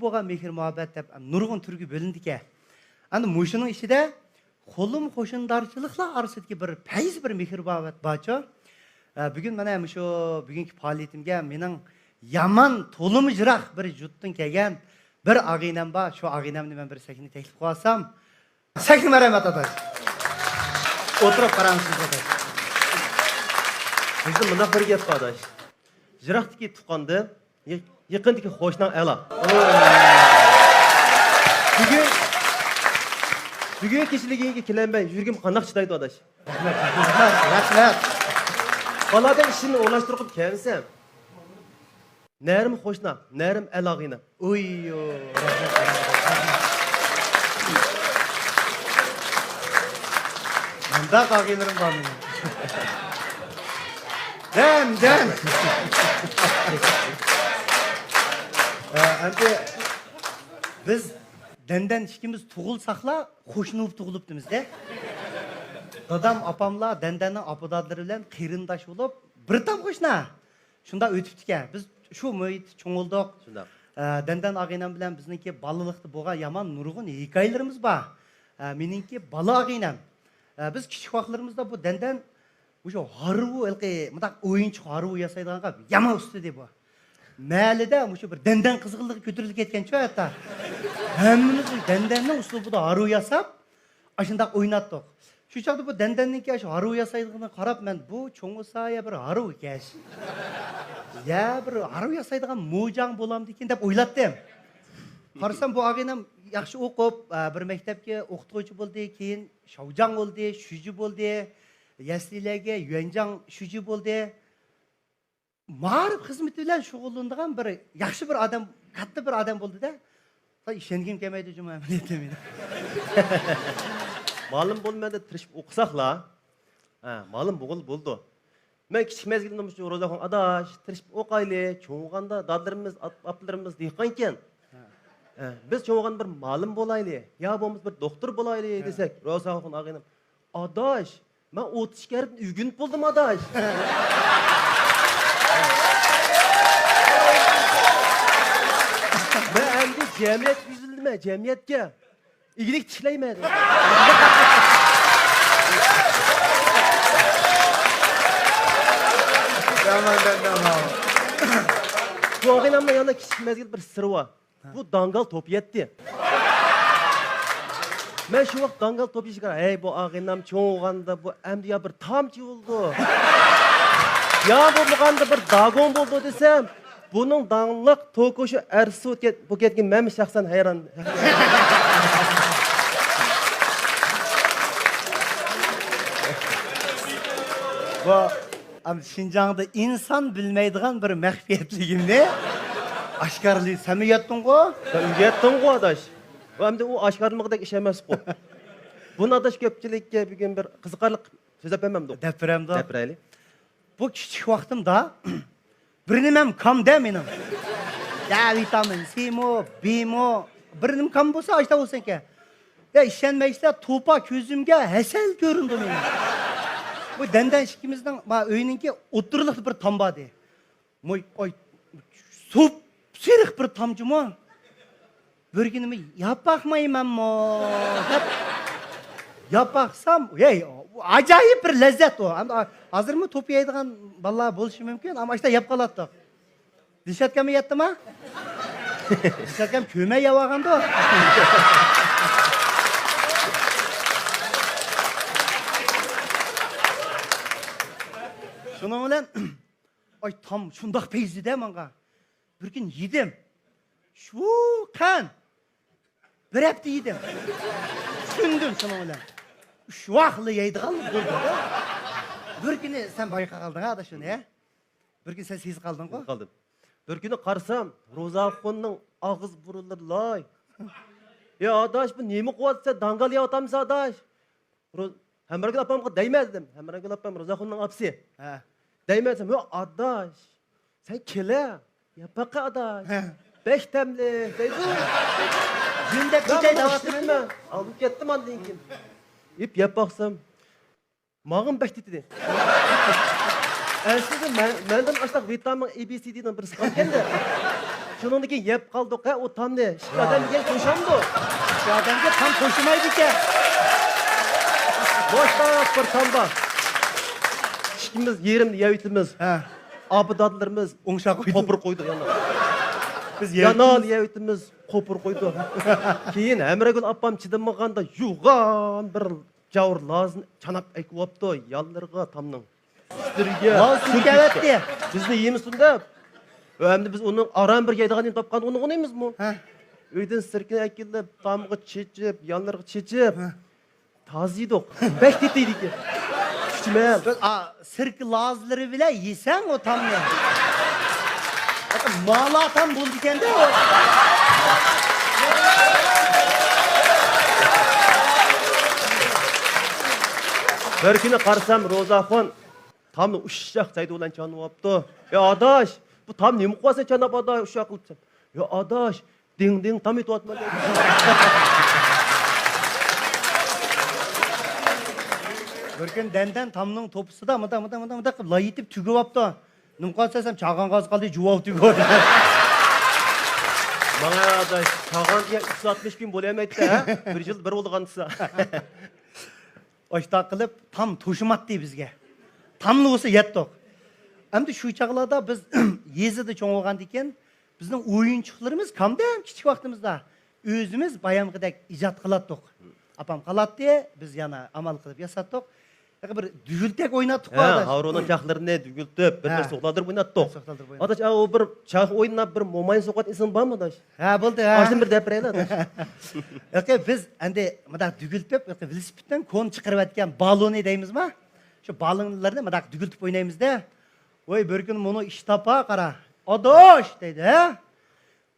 bo'lgan mehr muhabbat deb nurg'un turga bo'lindikan. Endi mushuning ichida qo'lim qo'shindarchiliklar orasidagi bir fayz bir mehr muhabbat borcha. Bugun mana shu bugungi faoliyatimga mening yaman to'limijroq bir jutdan kelgan bir ag'inam bor. Shu ag'inamni men bir sakni taklif qilsam. Sakni marhamat adash. O'tirib qarangsiz adash. Bizde bundaq bir gap bor adash. Jiroqdagi tuqqanda, yaqindagi qo'shning a'lo. Bugun kechligiga kelanmay yurgim qandoq chidaydi adash? Rahmat. Baladan ishini o'rlashtirib kelsam, närim qo'shna, närim a'log'ina. Uyyo. Manda qag'inlarim bor mening. Dan. Endi biz dandan ikkimiz tug'ilsaqlar qo'shni bo'lib tug'ilibdimiz-da. Dadam, apamlar dandanning apodadlari bilan qarindosh bo'lib, bir tam qo'shna. Shunda o'tibdi ekan. Biz shu muhit cho'ng'ildik. Shunda. Dandan ag'inam bilan bizniki balalikda bo'lgan yomon nurg'un hikoyalarimiz bor. Meningki bala ag'inam. Biz kichik vaqtlarimizda bu dandan o'sha haruv ilqi, mundaq o'yinchoq haruv yasaydiganqa yomon ustida bu. Ma'lida o'sha bir dandan qiziqligi ko'tarilib ketgan-ku hatto. Hammamiz dandanning uslubida haruv yasab, ashundaq o'ynatdik. Shu chaqda bu dandanniki shu haruv yasaydiganini qarab men bu cho'ng'isaya bir haruv ekan. Ya bir haruv yasaydigan mo'jang bo'lamdi ekan deb o'ylatdim. Qarasam bu ag'inam yaxshi o'qib, bir maktabga o'qituvchi bo'ldi, keyin shovjang bo'ldi, shuji bo'ldi, yaslilarga yuanjang shuji bo'ldi. Ma'rif xizmati bilan shug'ullanadigan bir yaxshi bir odam, katta bir odam bo'ldi-da. İşengim kelmaydi juma amaliyotda meni. Ma'lum bo'lmadi tirishib o'qisaqlar. Ma'lum bo'ldi. Men kichik mezgilda shu ro'zaxon adash tirishib o'qayli, cho'ng'anda dadlarimiz, apalarimiz deygan ekan. Biz cho'ng'an bir ma'lum bo'layli, yo bo'lmasa bir doktor bo'layli desak, ro'zaxon ag'inam, adash, men 30 karib uygunib bo'ldim adash. Ben endi jamiyat yüzüldüm, jamiyatga iyilik tishlayman. Tamam. Bu ag'inamda yana kichik mezgil bir siri bor. Bu dangal topyapti. Men shu vaqt dangal topyishga, "Ey bu ag'inam cho'ng'anda bu endi ya bir tamchi bo'ldi. Ya bo'lganda bir dagon bo'ldi desam, bunun danlıq to'ko'shi arsi bu ketgan men shaxsan hayron. Bu Şinjan'da insan bilmeydiğin bir mahfiyetliğimni aşkarlıyı sen mi yattın-ku? Sen uyatdın ku adaş. Hem de o aşkarlıqdaki iş emas ku. Bunu adaş köpçülükке bugün bir qiziqarlıq söz yapamam da. Depremde. Depreli. Bu küçük vaktimda birinim kam deminim. Ya vitamin C-mo, B-mo, birinim kam bolsa açta olsun ki. Ya işenmeyse topa gözümge hesel göründü benim. Bu dandan işimizden öyününki oturuluq bir tambadı. Moy oy sup sirih bir tamcı mı? Bir günümü yapakmayım mo. Yapaksam, hey, acayip bir lezzet o. Hazır mı topu yaydıgan vallahi buluşu mümkün ama işte yap kalattık. Dişatkem yattı mı? Dişatkem köme yavagandı o. Şunun bilen ay tam şundaq peyzi de manga. Bir gün yedim. Şu kan. Bir hafta yedim. Düşündüm şunun bilen. Şu vaqtlı yeydigan bo'ldi. Bir günü sen bayqa qaldın ha da şunu ya. Bir gün sen sez qaldın ku? Qaldım. Bir günü qarsam, ro'zaxonning og'iz burulur loy. Ya adaş bu nemi quvvatsa dangal yatamsa adaş. Hammargul apamga daymazdim. Hammargul apam ro'zaxonning apsi. Ha. Daymazdim. Yo adaş. Sen kele. Yapaqa adaş. Beş temli. Deydi. Günde bir şey davatırma. Alıp kettim andın ki. İp yapaqsam. Mağın beş dedi. Aslında menden aşağı vitamin ABCD'den bir sıkıntı geldi. Şundan keyin yep kaldık ha o tam ne? Adam gel koşamdı. Şu adamga tam koşmaydı ki. Boşta bir tamba. İkimiz yerimni yeyitimiz. Ha. Abıdadlarımız Oңша koydu. kopur koydu yana. Biz Yanal yeyitimiz kopur koydu. Keyin Emregül appam chidamaganda yuğan bir jawr lazım çanap aykyaptı yallarga tamның. Üstürge. Laz sürkevetdi. Bizni yemisinde. Ömde biz onun aran bir yeydiğini topkan onu oynaymiz mı? Ha. Öyden sirkin akilip, tamgı çeçip, yanlarga çeçip. Tazıydık. Bek detiydik. Küçümeyen. Biz sirk lazları bile yesen o tam ne? Bakın mala tam buldu kendi o. Bir günü qarsam Rozaxon tamni ushshaq joyda bilan chanayapti. Ya adash, bu tam nima qilsa chanab adash ushshaq qilibsan. Ya adash, ding tam etyapman. Bir gün denden tamның topusu da mıda qilib layitib tugib apti. Nimqan sesem çağan gaz qaldı juvab tugib. Bana adash, tag'an 360 gün bo'lamaydi ha. Bir yil bir bo'lgansa. Oşta qilib tam to'shimatdi bizga. Tamni bo'lsa yetdik. Endi shu chaqlarda biz yezida cho'ng bo'lgan ekan, bizning o'yinchiqlarimiz kamdan kichik vaqtimizda o'zimiz bayamgidek ijod qilatdik. Apam qalatdi, biz yana amal qilib yasatdik. Bir dügültek oynattık Ha, adaş. Havronun çaqlarını dügültüp, bir Ha. soqladır oynattık. Soqladır oynattık. Adaş, o bir çaq oynap bir momayın soqat insan var mı adaş? Ha, buldu ha. Aşın bir depreyli adaş. Biz endi mıdak dügültüp, velosipedden kon çıkarıp etken balonu deymiz mi? Şu balonlarını mıdak dügültüp oynayımız da. Oy bir gün bunu iştapa qara. Adaş dedi ha.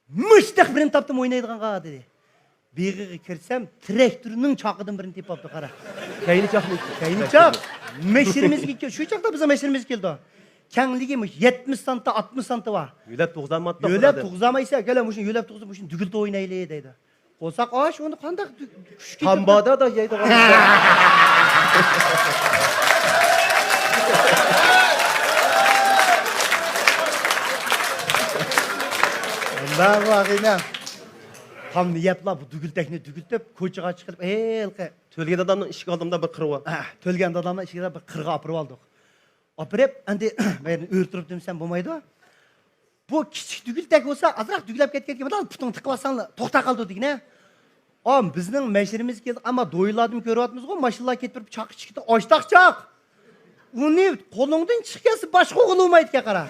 Müştek birini taptım oynaydıgan qağa dedi. Beğiğe kirsem traktörünün çakıdın birini tep aptı qara. Kayını çaqlaydı. Kayını çak. Meşirimiz geldi. Şu çakta bize meşirimiz geldi. Kengliğimiz 70 santa 60 santa var. Yülep tuğzan matla. Yölep tuğzamaysa gele muşun yölep tuğzam muşun dügültü oynaylı dedi. Olsak aş onu kandak küş gidiyor. Tambada da yaydı. Ben vakine tam niyetla bu dügültekni dügültüp koçağa çıkıp elke Tölgen adamın işik aldığımda bir kırı var. tölgen adamla işine bir kırga apırıp aldık. Apırıp endi ben öğütürüp demsem bulmaydı. Bu küçük dügültek olsa azırak dügülep ketken gibi putun tıkılasan toxta kaldı dedik ne? Am bizning meşirimiz keldi ama doyuladım görüyatmız go maşallah ketip çaq çıktı açtak çaq. Uni qo'lingdan chiqqansi boshqa qo'lolmaydi ka qara.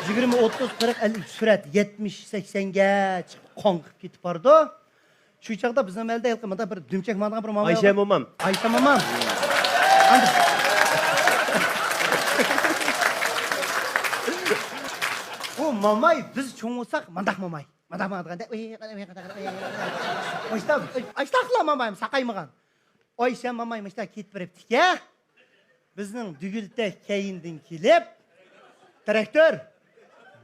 20 30 40 50 surat 70 80 ga qonqib ketib bordi. Shu chaqda bizning malda yilqimada bir dumchak mandigan bir mamay. Ayşe momam. Ayşe mamam. Endi bu mamay biz cho'ng bo'lsak, mandaq mamay. Mandaq deganda Ayştaqla mamayim saqaymagan. Ayşe mamay mishta ketib beribdi-ka. Bizning dügültek keyindin kelib traktör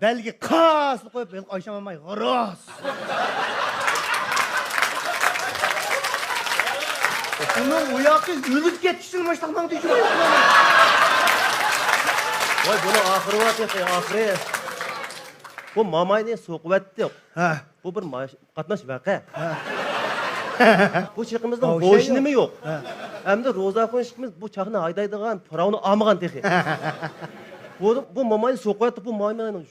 belgi qas qo'yib Ayşe mamay g'aros. Uning uyoqi o'lib ketishini mashtaqman deydi. Voy bunu ahiri var ya ahiri. Bu mamay ne soğuk etti. Ha. Bu bir qatnash vaqa. Bu chiqimizda O şey bo'yishini mi yo'q? Ha. Endi Rozaxon ishimiz bu chaqni aydaydigan pirovni olmagan texi. Bu mamay so'q etti, bu mamayning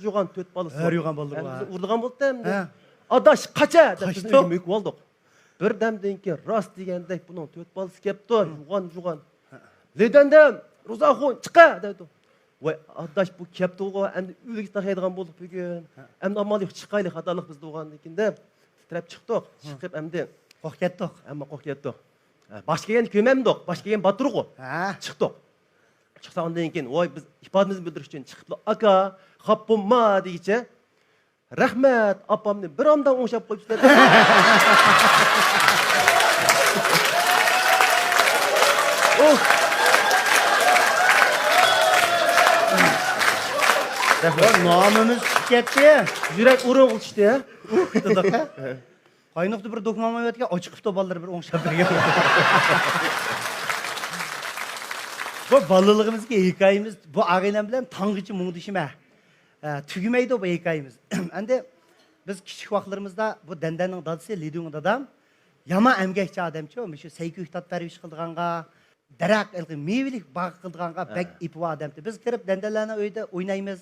juğan to'rt balasi. Her yuğan balığı var. Bizni urdigan bo'ldi endi. Ha. Adash qacha deb bizni Qaçtı. mük oldik. Bir damdan keyin rost degandek buning to'rt balasi kelibdi, juğan. Ledandam Rozaxon chiqa dedi. Voy adash bu kelibdi-ku, endi uyga taqaydigan bo'ldik bugun. Endi amal yo'q chiqaylik, xatolik bizda bo'lgan ekan deb titrab chiqdik. Chiqib endi Qo'q ketdik. Amma qo'q ketdik. Bosh kelgan ko'mamdik, bosh kelgan baturg'u. Ha. Chiqdik. Chiqsa ondan keyin voy biz ifodamizni bildirish uchun chiqib aka, xop bo'lma deyicha. Rahmat, opamni bir omdan o'ngshab qo'yibsiz. Oh. Ya namimiz ketdi. Yurak urug' qilishdi. Dedik ha. Qaynoqda bir dokmamay o'tgan ochiqibdi bolalar bir o'ngshab bergan. Bu balaligimizga hikoyamiz bu ag'inam bilan tong'ichi mungdishima. tügümeydi bu hikayemiz. Endi biz kichik vaqtlarimizda bu dendenin dadısı Lidung dadam yaman emgekçi adamçı olmuş. Şu seyki ühtat perviş kıldığanga, darak ilgi meyvelik bağ kıldığanga bek ipi adamdı. Biz kirip dendelerine öyde oynayımız.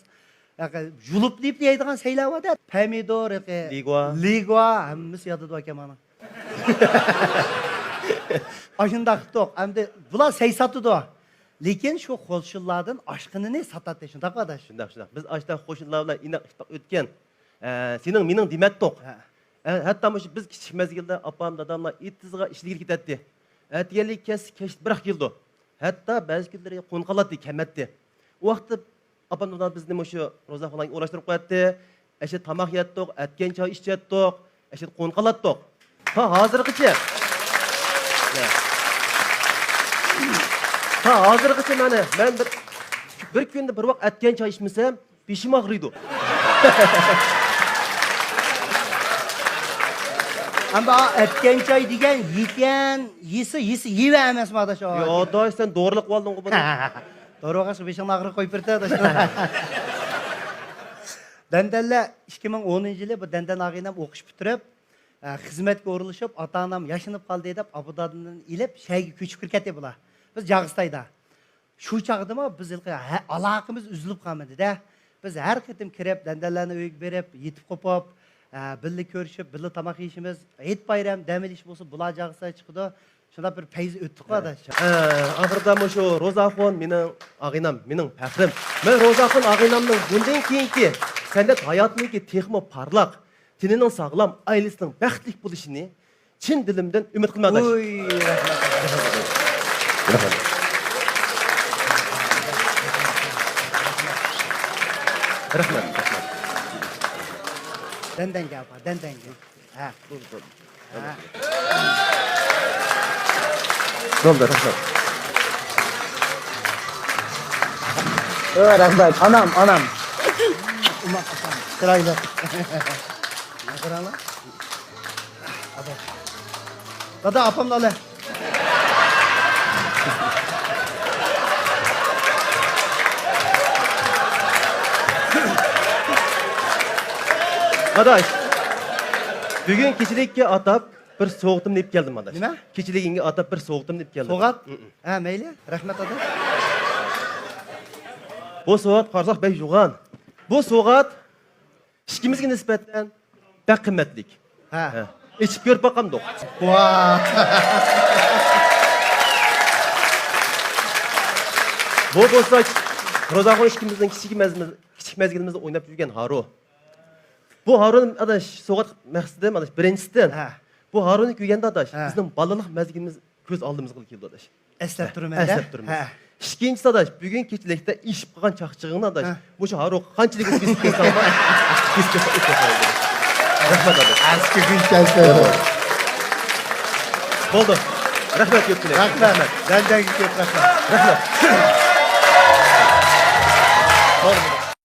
Julup deyip deydiğen şeyler var da. Pomidor, ligua, hemmisi yadı da kemana. Aşında kıtık. Hem bular seysatı da. Lekin şu qo'shnilardan oshqinini sotadi shunday qiladi. Shundoq. Biz ashda qo'shnilar bilan inoq o'tgan. Sening mening dematdiq. Hatto shu biz kichik mezgilda opam, dadamlar itizga ishligiga ketadi. Atganlik kes bir keldi. Hatto ba'zi kunlari qo'nqaladi, kamatdi. U vaqtda opam dadam bizni shu ro'za falan o'rashtirib qo'yadi. Asha tomoq yetdik, atgan choy ichdik, asha qo'nqalatdik. Ha, hozirgacha. Ha, hozirgacha mana men bir kunda bir vaqt atgan choy ichmasam, beshim og'riydi. Ama etken çay degan yesi yeve emasmi adaş o? Yo, doy sen doğruluk oldun ku buni. Doğruga şu beşin ağrı koyup berdi adaş. Dendelle 2010-yılı bu denden ağaynam o'qish bitirib, xizmatga o'rilishib, ota-onam yashinib qoldi deb Abu Dabidan ilib, shayga ko'chib ketdi bular. Biz Jag'istayda. Shu chaqdimi biz aloqamiz uzilib qolmadi-da. Biz har qitim kirib, dendellarni uyga berib, yetib qopib, birga ko'rishib, birga tamoq yeyishimiz, et bayram, dam olish bo'lsa, bular Jag'istay chiqdi. Shunda bir payz o'tdik adaş. Ahirda shu Ro'zaxon mening og'aynam, mening faxrim. Men Ro'zaxon og'aynamning bundan keyingi san'at hayotidagi texmo parlaq, tenining sog'lom, oilasining baxtli bo'lishini chin dilimdan umid qilmoqdash. Oy, rahmat. Rahmat. Denden gel, denden gel. Ha, Bo'ldi. ha. Bo'ldi, rahmat. Rahmat, anam. Umak kapan, sırayla. Ne kırala? Dada apam da le. Adaş, bugün kechilikka atab bir so'g'dim deb keldim adaş. Nima? Kechiligingga atab bir so'g'dim deb keldim. Soğat? Ha, meyli. Rahmat ada. Bu so'g'at qarsoq bek yo'g'an. Bu so'g'at ishkimizga nisbatan bek qimmatlik. Ha. İçip ko'rib boqamdiq. Vaa. Bu bo'lsa Ro'zaxon ishkimizning kichik mezgilimizda o'ynab yurgan Haru. Bu Harun adaş so'g'at maqsadim adaş birinchisidan. Ha. Bu Harun'u ko'rganda adaş Ha. bizning balalik mezgilimiz ko'z oldimizga keldi adaş. Eslab turman. Eslab turmiz. İkinchisi adaş bugun kechilikda ishib qolgan chaqchig'ini adaş bu shu Haru qanchalik biz kelsalma. Rahmat adaş. Eski gün geldi. Bo'ldi. Rahmat ko'pchilik. Rahmat. Denden git rahmat. Rahmat. Bo'ldi.